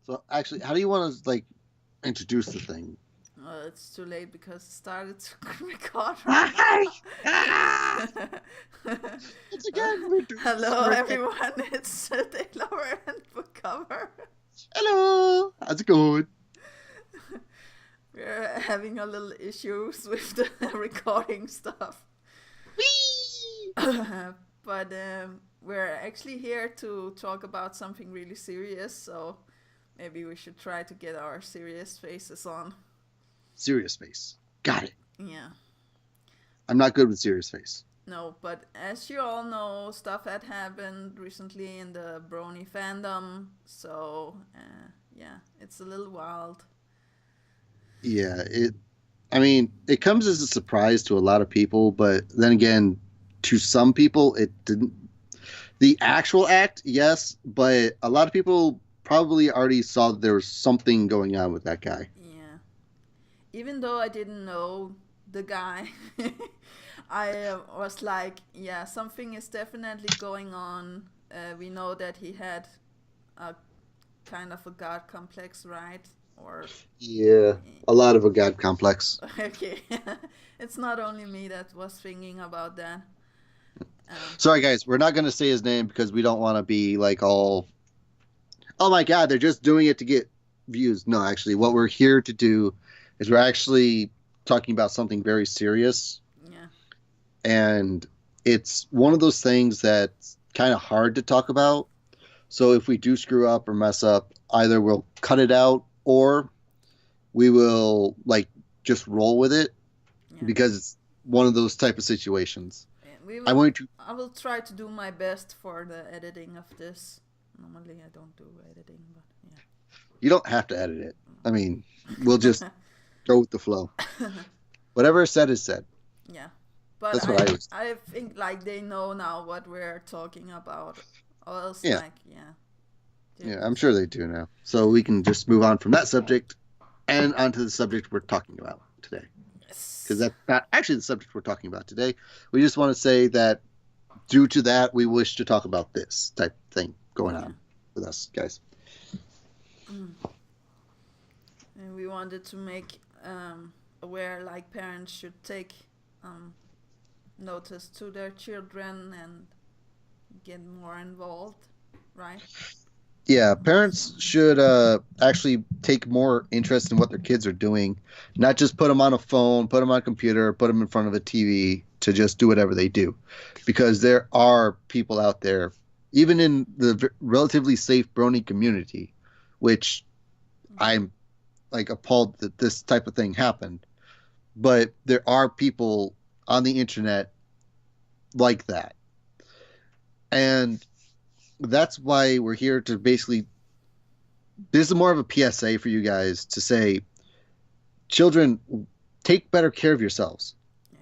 So actually, how do you want to like introduce the thing? It's too late because it started to record right Hi! now. Ah! Once again, we're doing this. Hello, everyone. It's Taylor and Book Cover. Hello, how's it going? We're having a little issues with the recording stuff. Whee! But we're actually here to talk about something really serious, so maybe we should try to get our serious faces on. Serious face. Got it. Yeah. I'm not good with serious face. No, but as you all know, stuff had happened recently in the Brony fandom, so yeah, it's a little wild. Yeah, I mean, it comes as a surprise to a lot of people, but then again, to some people, it didn't. The actual act, yes, but a lot of people probably already saw that there was something going on with that guy. Yeah. Even though I didn't know the guy, I was like, yeah, something is definitely going on. We know that he had a kind of a god complex, right? Or Yeah, a lot of a god complex. okay, it's not only me that was thinking about that. Um, Sorry, guys, we're not going to say his name because we don't want to be like all, oh my God, they're just doing it to get views. No, actually, what we're here to do is we're actually talking about something very serious. yeah, And it's one of those things that's kind of hard to talk about. So if we do screw up or mess up, either we'll cut it out or we will like just roll with it yeah. because it's one of those type of situations. And we I will. want to. I will try to do my best for the editing of this. Normally, I don't do editing, but You don't have to edit it. I mean, we'll just go with the flow. Whatever is said is said. yeah. But That's what I always. I think like they know now what we're talking about. Or else, Yeah, like, yeah, they yeah. would. I'm sure they do now. So we can just move on from that subject and onto the subject we're talking about today. Because Yes. that's not actually the subject we're talking about today. We just want to say that due to that, we wish to talk about this type of thing going Yeah. on with us, guys. Mm. And we wanted to make aware, like parents should take um, notice to their children and get more involved, right? Yeah, parents should actually take more interest in what their kids are doing, not just put them on a phone, put them on a computer, put them in front of a TV to just do whatever they do, because there are people out there, even in the relatively safe Brony community, which I'm like appalled that this type of thing happened, but there are people on the internet like that, and that's why we're here to basically this is more of a PSA for you guys to say, children, take better care of yourselves. Yeah.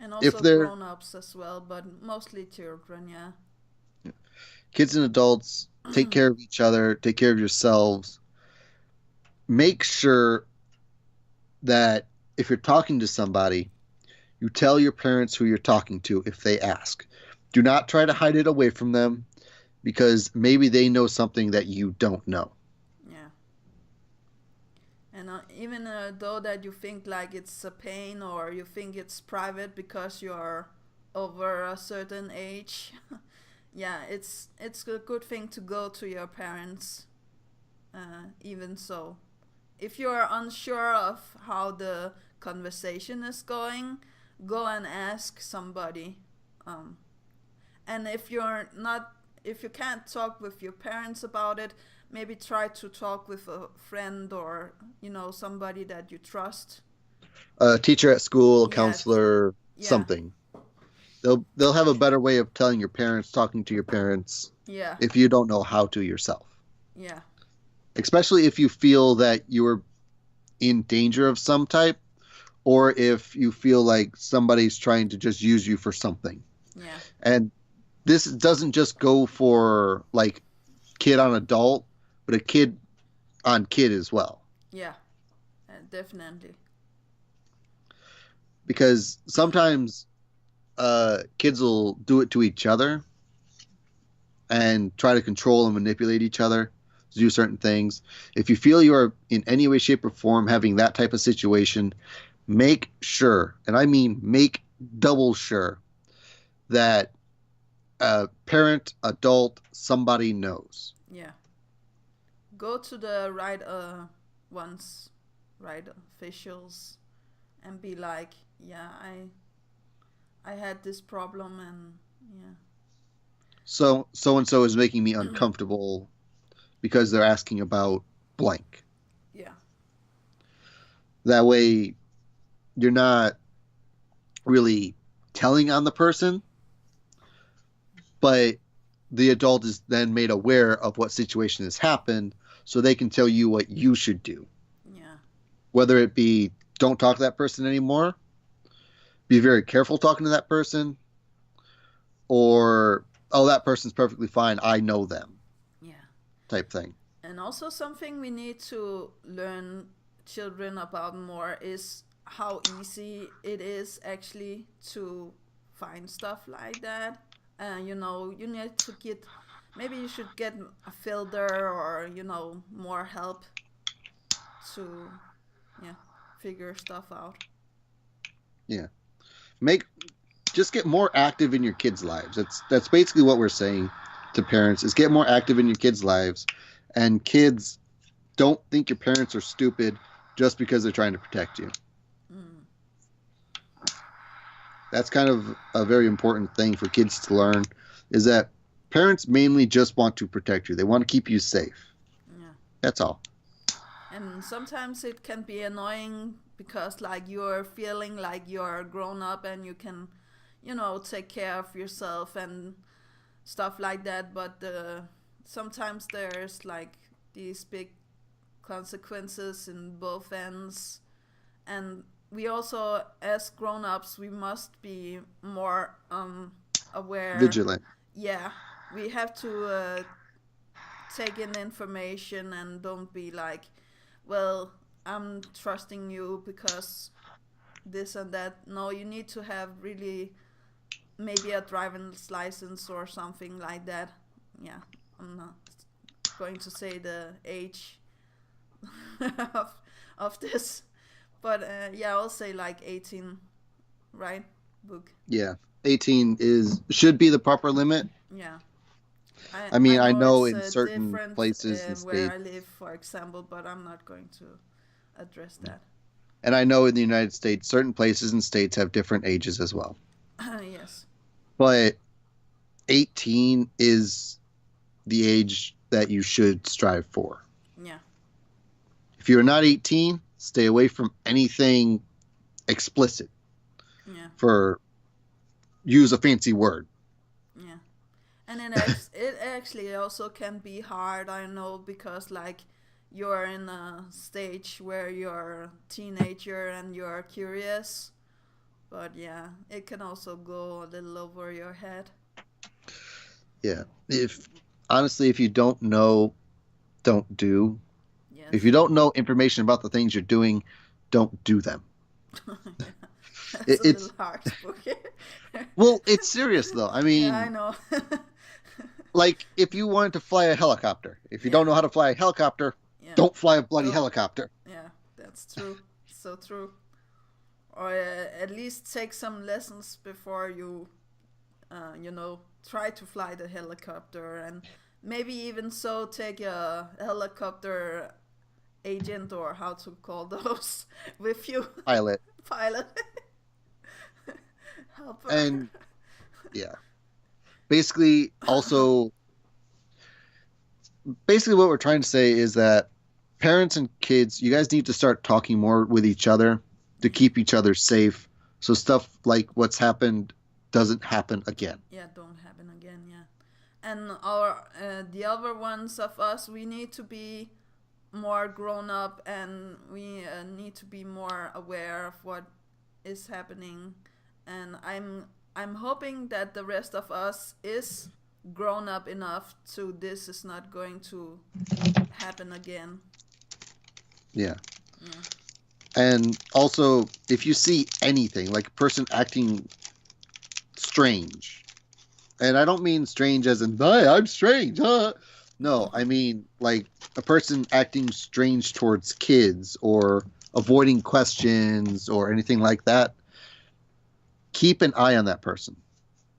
And If also they're grown ups as well, but mostly children, yeah. kids and adults, take care of each other, take care of yourselves. Make sure that if you're talking to somebody, you tell your parents who you're talking to if they ask. Do not try to hide it away from them because maybe they know something that you don't know. Yeah. And even though that you think like it's a pain or you think it's private because you're over a certain age, yeah, it's a good thing to go to your parents. Even so, if you're unsure of how the conversation is going, go and ask somebody. Um, and if you can't talk with your parents about it, maybe try to talk with a friend or somebody that you trust. A teacher at school, a Yeah, counselor, yeah, something. They'll have a better way of telling your parents, talking to your parents, yeah, if you don't know how to yourself. yeah, Especially if you feel that you're in danger of some type, or if you feel like somebody's trying to just use you for something. yeah, And this doesn't just go for like kid on adult, but a kid on kid as well. yeah, definitely. Because sometimes kids will do it to each other and try to control and manipulate each other. to do certain things. If you feel you are in any way, shape, or form having that type of situation, make sure, and I mean make double sure, that a parent, adult, somebody knows. Yeah. Go to the right ones, right officials, and be like, yeah, I had this problem, and yeah. So and so is making me uncomfortable because they're asking about blank. Yeah. That way, you're not really telling on the person, but the adult is then made aware of what situation has happened so they can tell you what you should do. Yeah. Whether it be don't talk to that person anymore, be very careful talking to that person, or oh, that person's perfectly fine, I know them, Yeah. type thing. And also something we need to learn children about more is how easy it is actually to find stuff like that. You need to get, maybe you should get a filter or more help to, yeah, figure stuff out. Yeah. Make just get more active in your kids' lives. That's basically what we're saying to parents is get more active in your kids' lives. And kids, don't think your parents are stupid just because they're trying to protect you. Mm. That's kind of a very important thing for kids to learn is that parents mainly just want to protect you. They want to keep you safe. Yeah. That's all. And sometimes it can be annoying because like you're feeling like you're grown up and you can, take care of yourself and stuff like that. But sometimes there's like these big consequences in both ends. And we also, as grown-ups, we must be more aware. Vigilant. Yeah, we have to take in information and don't be like, well, I'm trusting you because this and that. No, you need to have really maybe a driver's license or something like that. Yeah, I'm not going to say the age of, of this, but yeah, I'll say like 18, right? Book. Yeah. 18 should be the proper limit. Yeah. I I mean, I know know it's in certain different places and where states, I live, for example, but I'm not going to address that. and I know in the United States, certain places and states have different ages as well. Yes. But 18 is the age that you should strive for. Yeah. If you're not 18, stay away from anything explicit. Yeah. For use a fancy word. Yeah. And it actually also can be hard, I know, because like you're in a stage where you're a teenager and you're curious. But yeah, it can also go a little over your head. Yeah. If you don't know, don't do. If Yes. you don't know information about the things you're doing, don't do them. Yeah. That's It, a little it's harsh, okay? well, it's serious though. I Yeah, I mean, know. like if you wanted to fly a helicopter, if you don't Yeah. know how to fly a helicopter, Yeah. don't fly a bloody Don't. helicopter. Yeah, that's true. So true. Or at least take some lessons before you, try to fly the helicopter, and maybe even so take a helicopter agent or how to call those with you, Pilot. pilot, helper. And yeah. Basically what we're trying to say is that parents and kids, you guys need to start talking more with each other to keep each other safe so stuff like what's happened doesn't happen again. Yeah, don't happen again. Yeah, and our the other ones of us, we need to be more grown up, and we need to be more aware of what is happening. And I'm hoping that the rest of us is grown up enough to this is not going to happen again. Yeah. Yeah. And also, if you see anything like a person acting strange, and I don't mean strange as in, hey, I'm strange, huh? No, I mean like a person acting strange towards kids or avoiding questions or anything like that. Keep an eye on that person.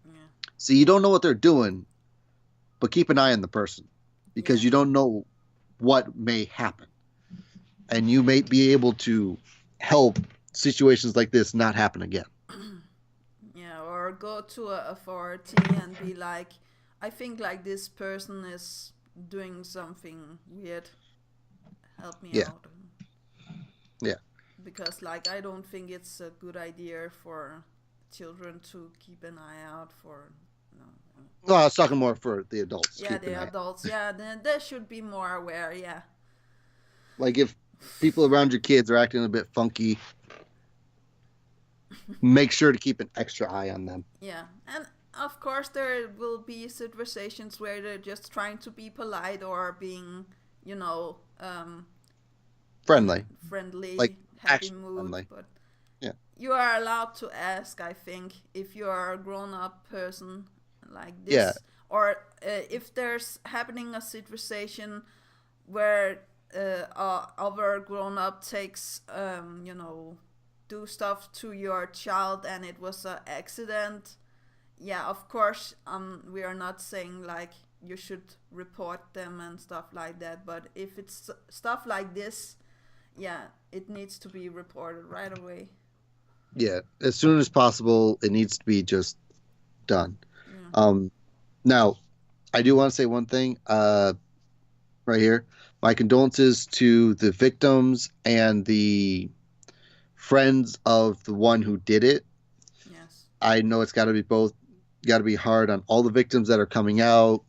Yeah. So you don't know what they're doing, but keep an eye on the person because Yeah. you don't know what may happen. And you may be able to help situations like this not happen again. Yeah, or go to a authority and be like, I think like this person is doing something weird. Help me Yeah. out. Yeah. Because like I don't think it's a good idea for children to keep an eye out for. No. Well, I was talking more for the adults. Yeah, Keep an the eye. adults. Yeah, then they should be more aware. Yeah. Like if people around your kids are acting a bit funky, make sure to keep an extra eye on them. Yeah, and of course there will be situations where they're just trying to be polite or being, you know, in Friendly. Like friendly, happy action mood. friendly. But Yeah. you are allowed to ask, I think, if you are a grown-up person like Yeah. this, or if there's happening a situation where other grown-up takes, do stuff to your child and it was an accident. Yeah, of course, we are not saying like you should report them and stuff like that, but if it's stuff like this, yeah, it needs to be reported right away. Yeah. As soon as possible, it needs to be just done. Yeah. Um, Now, I do want to say one thing right here. My condolences to the victims and the friends of the one who did it. Yes. I know it's got to be both, got to be hard on all the victims that are coming out,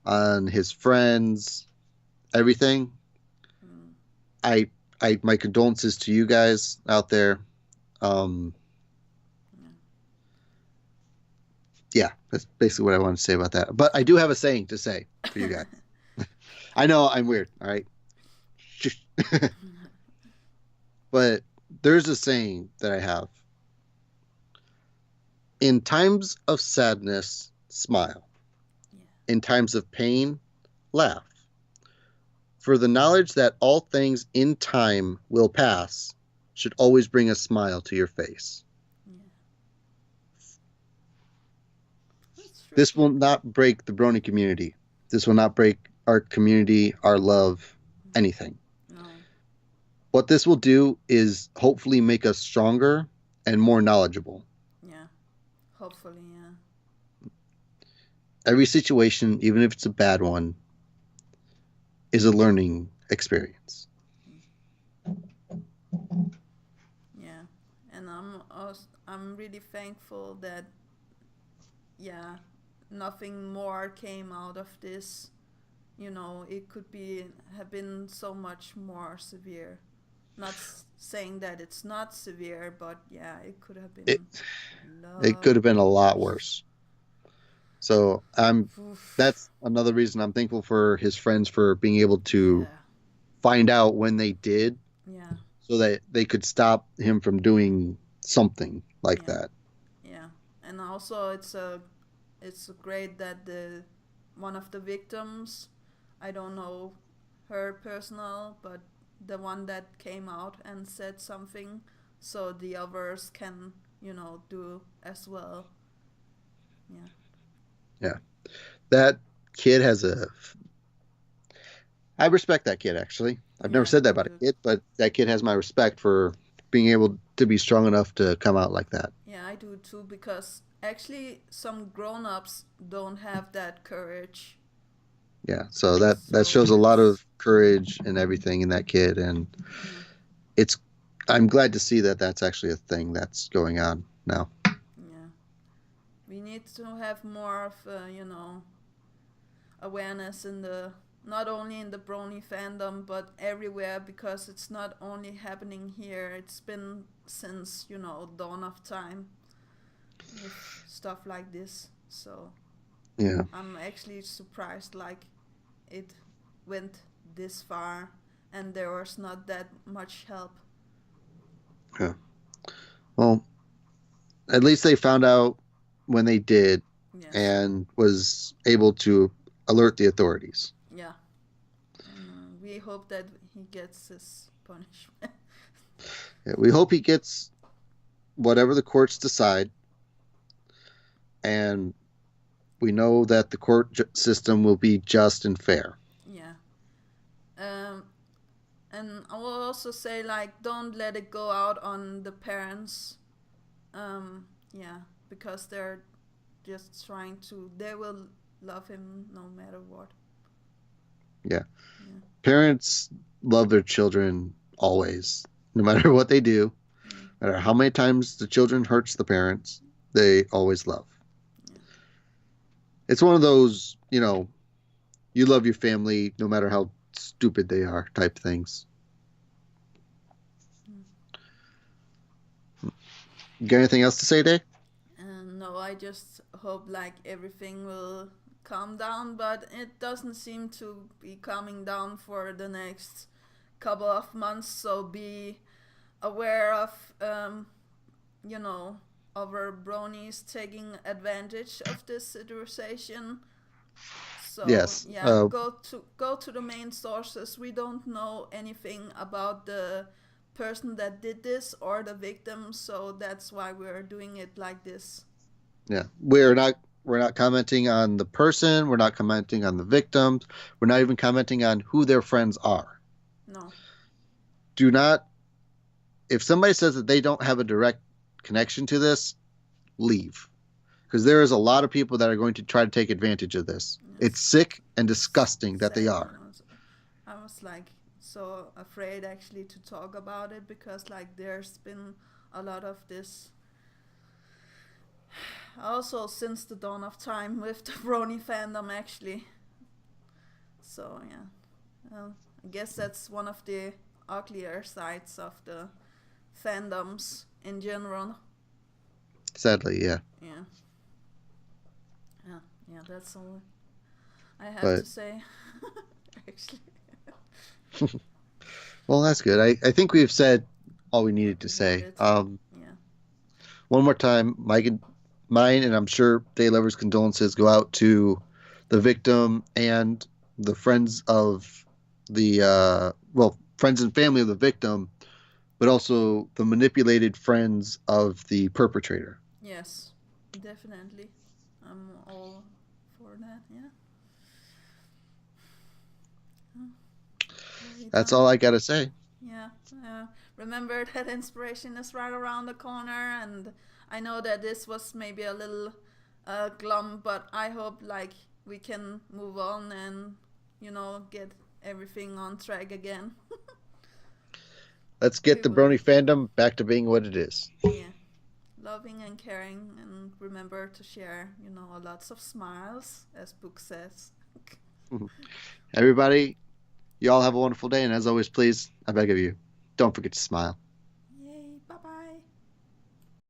on his friends, everything. Mm. I, my condolences to you guys out there. Um, Yeah. yeah, that's basically what I want to say about that. But I do have a saying to say for you guys. I know I'm weird. All right. But there's a saying that I have. In times of sadness, smile. Yeah. In times of pain, laugh. For the knowledge that all things in time will pass should always bring a smile to your face. Yeah. That's true. This will not break the Brony community. This will not break our community, our love, anything. No. What this will do is hopefully make us stronger and more knowledgeable. Yeah. Hopefully, yeah. Every situation, even if it's a bad one, is a learning experience. Yeah. And I'm really thankful that yeah, nothing more came out of this. It could be have been so much more severe. Not saying that it's not severe, but yeah, it could have It been it lot could have been a lot worse. worse. So Oof. that's another reason I'm thankful for his friends for being able to Yeah, find out when they did yeah, so that they could stop him from doing something like yeah, that. yeah. And also, it's great that the one of the victims, I don't know her personal, but the one that came out and said something, so the others can do as well. Yeah, Yeah. That kid has a I respect that kid actually. I've never yeah, said that me about a too. kid, but that kid has my respect for being able to be strong enough to come out like that. Yeah, I do too because actually some grown-ups don't have that courage. Yeah. So that So shows a lot it's of courage and everything in that kid and yeah, it's I'm glad to see that that's actually a thing that's going on now. yeah. We need to have more of awareness in the not only in the brony fandom but everywhere because it's not only happening here. It's been since dawn of time with stuff like this. So Yeah. I'm actually surprised like it went this far and there was not that much help. Yeah. Well, at least they found out when they did Yes. and was able to alert the authorities. Yeah, we hope that he gets his punishment. Yeah, we hope he gets whatever the courts decide, and we know that the system will be just and fair. Yeah. Um, and I will also say, like, don't let it go out on the parents. Yeah, because they're just trying to. They will love him no matter what. Yeah. Yeah. Parents love their children always, no matter what they do, Yeah. no matter how many times the children hurts the parents, they always love. Yeah. It's one of those, you love your family no matter how stupid they are type things. You got anything else to say, Dave? No, I just hope like everything will calm down, but it doesn't seem to be calming down for the next couple of months. So be aware of, you know, other bronies taking advantage of this situation. So Yes. yeah, go to the main sources. We don't know anything about the person that did this or the victim, so that's why we're doing it like this. Yeah. We're not commenting on the person, we're not commenting on the victims, we're not even commenting on who their friends are. No. Do not if somebody says that they don't have a direct connection to this, leave. Because there is a lot of people that are going to try to take advantage of this. It's Yes. sick and disgusting that they Sad, you are. know. So I was like so afraid actually to talk about it because like there's been a lot of this also since the dawn of time with the brony fandom actually. So yeah, well, I guess that's one of the uglier sides of the fandoms in general. Sadly, yeah. Yeah, yeah, yeah. That's all I have But to say. Actually, well, that's good. I think we've said all we what needed to we say. needed. Yeah. One more time, mine, and I'm sure Day Lover's condolences go out to the victim and the friends of the friends and family of the victim, but also the manipulated friends of the perpetrator. Yes, definitely. I'm all for that. Yeah. Are we That's done? all I got to say. Yeah. Remember that inspiration is right around the corner, and I know that this was maybe a little glum, but I hope like we can move on and get everything on track again. Let's We get the will. Brony fandom back to being what it is. Yeah. Loving and caring, and remember to share, lots of smiles, as book says. Everybody, you all have a wonderful day, and as always, please, I beg of you, don't forget to smile.